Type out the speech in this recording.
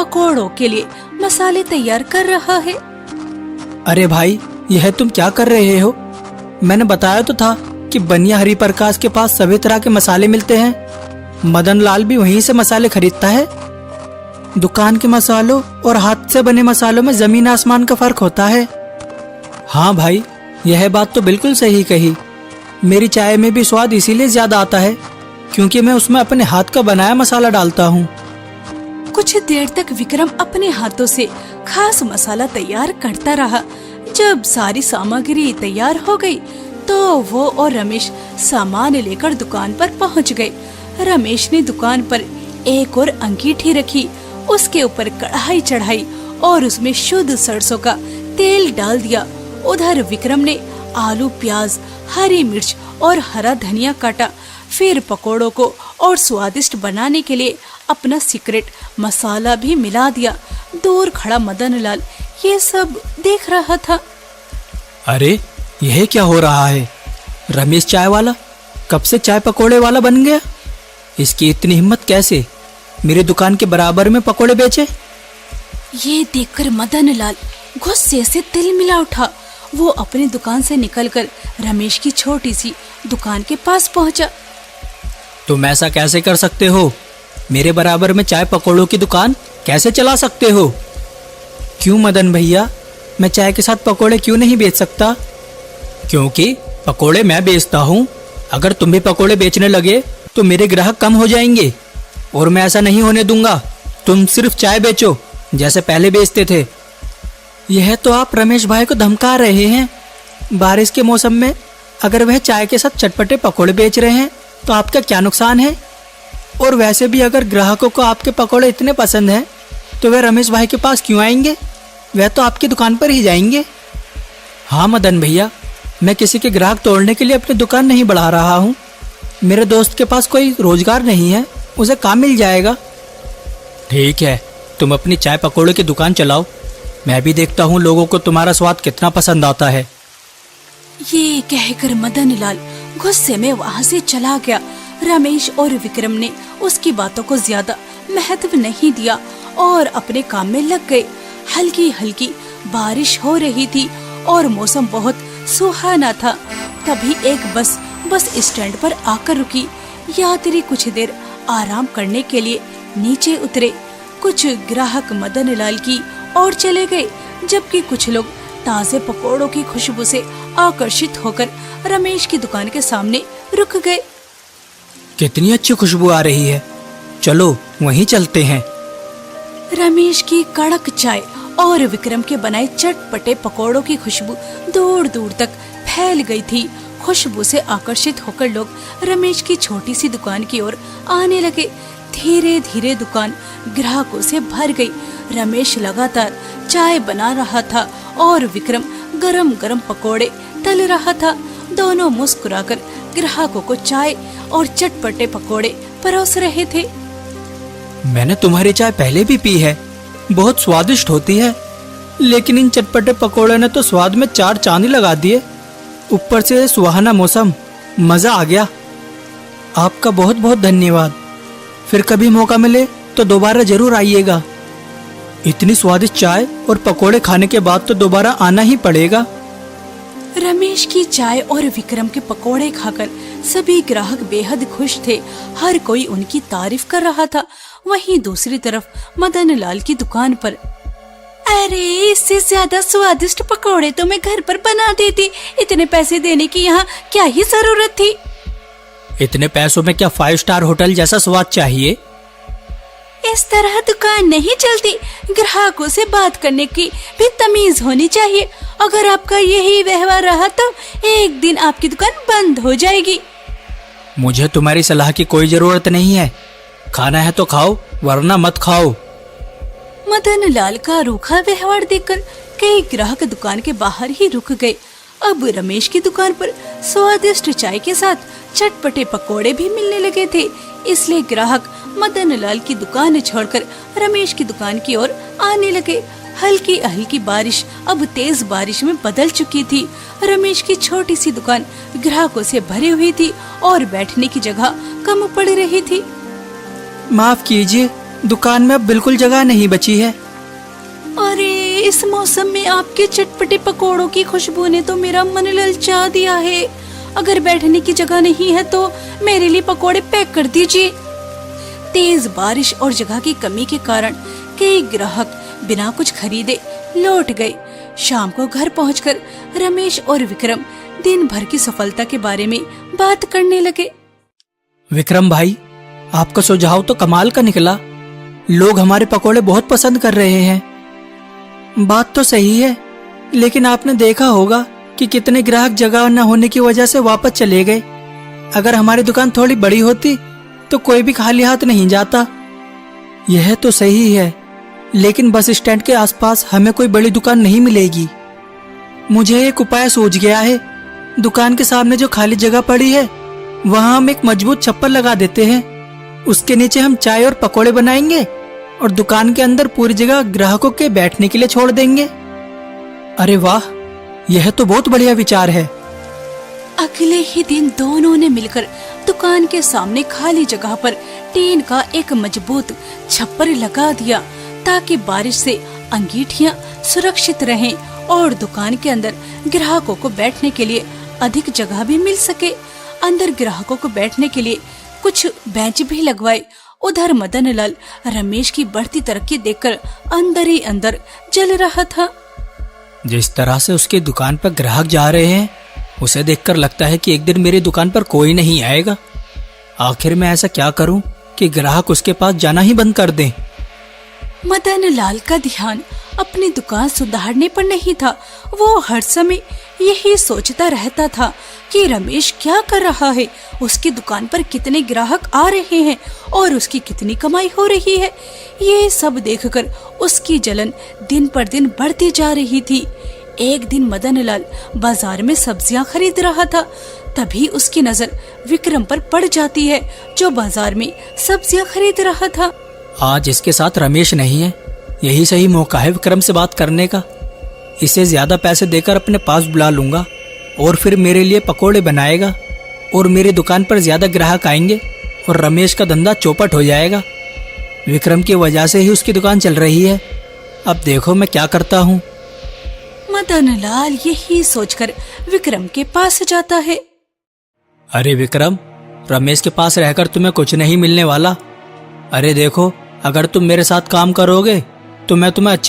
पकोड़ों के लिए मसाले तैयार कर रहा है। अरे भाई, यह तुम क्या कर रहे हो? मैंने बताया तो था कि बनिया हरि प्रकाश के पास सभी तरह के मसाले मिलते हैं। मदन लाल भी वहीं से मसाले खरीदता है। दुकान के मसालों और हाथ से बने मसालों में जमीन आसमान का फर्क होता है। हाँ भाई, यह बात तो बिल्कुल सही कही। मेरी चाय में भी स्वाद इसीलिए ज्यादा आता है क्योंकि मैं उसमें अपने हाथ का बनाया मसाला डालता हूँ। कुछ देर तक विक्रम अपने हाथों से खास मसाला तैयार करता रहा। जब सारी सामग्री तैयार हो गई तो वो और रमेश सामान लेकर दुकान पर पहुंच गए। रमेश ने दुकान पर एक और अंगीठी रखी, उसके ऊपर कढ़ाई चढ़ाई और उसमें शुद्ध सरसों का तेल डाल दिया। उधर विक्रम ने आलू, प्याज, हरी मिर्च और हरा धनिया काटा। फिर पकोड़ों को और स्वादिष्ट बनाने के लिए अपना सीक्रेट मसाला भी मिला दिया। दूर खड़ा मदन लाल ये सब देख रहा था। अरे, यह क्या हो रहा है? रमेश चाय वाला कब से चाय पकोड़े वाला बन गया? इसकी इतनी हिम्मत कैसे मेरी दुकान के बराबर में पकोड़े बेचे? ये देखकर मदन लाल गुस्से से तिलमिला उठा। वो अपनी दुकान से निकलकर रमेश की छोटी सी दुकान के पास पहुंचा। तुम ऐसा कैसे कर सकते हो? मेरे बराबर में चाय पकोड़ों की दुकान कैसे चला सकते हो? क्यों मदन भैया, मैं चाय के साथ पकोड़े क्यों नहीं बेच सकता? क्योंकि पकोड़े मैं बेचता हूँ। अगर तुम भी पकोड़े बेचने लगे तो मेरे ग्राहक कम हो जाएंगे और मैं ऐसा नहीं होने दूंगा। तुम सिर्फ चाय बेचो जैसे पहले बेचते थे। यह तो आप रमेश भाई को धमका रहे हैं। बारिश के मौसम में अगर वह चाय के साथ चटपटे पकोड़े बेच रहे हैं तो आपका क्या नुकसान है? और वैसे भी अगर ग्राहकों को आपके पकोड़े इतने पसंद हैं तो वे रमेश भाई के पास क्यों आएंगे? वह तो आपकी दुकान पर ही जाएंगे। हाँ मदन भैया, मैं किसी के ग्राहक तोड़ने के लिए अपनी दुकान नहीं बढ़ा रहा हूँ। मेरे दोस्त के पास कोई रोजगार नहीं है, उसे काम मिल जाएगा। ठीक है, तुम अपनी चाय पकोड़े की दुकान चलाओ। मैं भी देखता हूँ लोगों को तुम्हारा स्वाद कितना पसंद आता है। ये कहकर मदन लाल गुस्से में वहाँ से चला गया। रमेश और विक्रम ने उसकी बातों को ज्यादा महत्व नहीं दिया और अपने काम में लग गए। हल्की हल्की बारिश हो रही थी और मौसम बहुत सुहाना था। तभी एक बस स्टैंड पर आकर रुकी। यात्री कुछ देर आराम करने के लिए नीचे उतरे। कुछ ग्राहक मदन लाल की ओर चले गए, जबकि कुछ लोग ताजे पकोड़ों की खुशबू से आकर्षित होकर रमेश की दुकान के सामने रुक गए। कितनी अच्छी खुशबू आ रही है, चलो वहीं चलते हैं। रमेश की कड़क चाय और विक्रम के बनाए चटपटे पकोड़ों की खुशबू दूर दूर तक फैल गई थी। खुशबू से आकर्षित होकर लोग रमेश की छोटी सी दुकान की ओर आने लगे। धीरे धीरे दुकान ग्राहकों से भर गई। रमेश लगातार चाय बना रहा था और विक्रम गरम गरम पकोड़े तल रहा था। दोनों मुस्कुराकर ग्राहकों को चाय और चटपटे पकोड़े परोस रहे थे। मैंने तुम्हारी चाय पहले भी पी है, बहुत स्वादिष्ट होती है, लेकिन इन चटपटे पकोड़े ने तो स्वाद में चार चांद लगा दिए। ऊपर से सुहाना मौसम, मजा आ गया। आपका बहुत बहुत धन्यवाद। फिर कभी मौका मिले तो दोबारा जरूर आइएगा। इतनी स्वादिष्ट चाय और पकोड़े खाने के बाद तो दोबारा आना ही पड़ेगा। रमेश की चाय और विक्रम के पकोड़े खाकर सभी ग्राहक बेहद खुश थे। हर कोई उनकी तारीफ कर रहा था। वहीं दूसरी तरफ मदन लाल की दुकान पर, अरे इससे ज्यादा स्वादिष्ट पकोड़े तो मैं घर पर बना देती। इतने पैसे देने की यहाँ क्या ही जरूरत थी। इतने पैसों में क्या 5 स्टार होटल जैसा स्वाद चाहिए? इस तरह दुकान नहीं चलती। ग्राहकों से बात करने की भी तमीज होनी चाहिए। अगर आपका यही व्यवहार रहा तो एक दिन आपकी दुकान बंद हो जाएगी। मुझे तुम्हारी सलाह की कोई जरूरत नहीं है। खाना है तो खाओ, वरना मत खाओ। मदन लाल का रूखा व्यवहार देखकर कई ग्राहक दुकान के बाहर ही रुक गए। अब रमेश की दुकान पर स्वादिष्ट चाय के साथ चटपटे पकोड़े भी मिलने लगे थे, इसलिए ग्राहक मदन लाल की दुकान छोड़कर रमेश की दुकान की ओर आने लगे। हल्की हल्की बारिश अब तेज बारिश में बदल चुकी थी। रमेश की छोटी सी दुकान ग्राहकों से भरी हुई थी और बैठने की जगह कम पड़ रही थी। माफ कीजिए, दुकान में अब बिल्कुल जगह नहीं बची है। अरे इस मौसम में आपके चटपटे पकोड़ों की खुशबू ने तो मेरा मन ललचा दिया है। अगर बैठने की जगह नहीं है तो मेरे लिए पकोड़े पैक कर दीजिए। तेज बारिश और जगह की कमी के कारण कई ग्राहक बिना कुछ खरीदे लौट गए। शाम को घर पहुंचकर रमेश और विक्रम दिन भर की सफलता के बारे में बात करने लगे। विक्रम भाई, आपका सुझाव तो कमाल का निकला। लोग हमारे पकोड़े बहुत पसंद कर रहे हैं। बात तो सही है, लेकिन आपने देखा होगा कि कितने ग्राहक जगह न होने की वजह से वापस चले गए। अगर हमारी दुकान थोड़ी बड़ी होती तो कोई भी खाली हाथ नहीं जाता। यह तो सही है, लेकिन बस स्टैंड के आसपास हमें कोई बड़ी दुकान नहीं मिलेगी। मुझे एक उपाय सूझ गया है। दुकान के सामने जो खाली जगह पड़ी है वहां हम एक मजबूत छप्पर लगा देते हैं। उसके नीचे हम चाय और पकोड़े बनाएंगे और दुकान के अंदर पूरी जगह ग्राहकों के बैठने के लिए छोड़ देंगे। अरे वाह, यह तो बहुत बढ़िया विचार है। अगले ही दिन दोनों ने मिलकर दुकान के सामने खाली जगह पर टीन का एक मजबूत छप्पर लगा दिया, ताकि बारिश से अंगीठियां सुरक्षित रहें और दुकान के अंदर ग्राहकों को बैठने के लिए अधिक जगह भी मिल सके। अंदर ग्राहकों को बैठने के लिए कुछ बेंच भी लगवाए। उधर मदन लाल रमेश की बढ़ती तरक्की देखकर अंदर ही अंदर जल रहा था। जिस तरह से उसकी दुकान पर ग्राहक जा रहे हैं, उसे देखकर लगता है कि एक दिन मेरी दुकान पर कोई नहीं आएगा। आखिर मैं ऐसा क्या करूं कि ग्राहक उसके पास जाना ही बंद कर दें। मदन लाल का ध्यान अपनी दुकान सुधारने पर नहीं था। वो हर समय यही सोचता रहता था कि रमेश क्या कर रहा है, उसकी दुकान पर कितने ग्राहक आ रहे हैं और उसकी कितनी कमाई हो रही है। ये सब देखकर उसकी जलन दिन पर दिन बढ़ती जा रही थी। एक दिन मदन लाल बाजार में सब्जियां खरीद रहा था, तभी उसकी नजर विक्रम पर पड़ जाती है, जो बाजार में सब्जियां खरीद रहा था। आज इसके साथ रमेश नहीं है, यही सही मौका है विक्रम से बात करने का। इसे ज्यादा पैसे देकर अपने पास बुला लूंगा और फिर मेरे लिए पकोड़े बनाएगा और मेरी दुकान पर ज्यादा ग्राहक आएंगे और रमेश का धंधा चौपट हो जाएगा। विक्रम की वजह से ही उसकी दुकान चल रही है। अब देखो मैं क्या करता हूँ। मदन लाल यही सोचकर विक्रम के पास जाता है। अरे विक्रम, रमेश के पास रहकर तुम्हें कुछ नहीं मिलने वाला। अरे देखो, अगर तुम मेरे साथ काम करोगे तो मैं तुम्हें अच्छे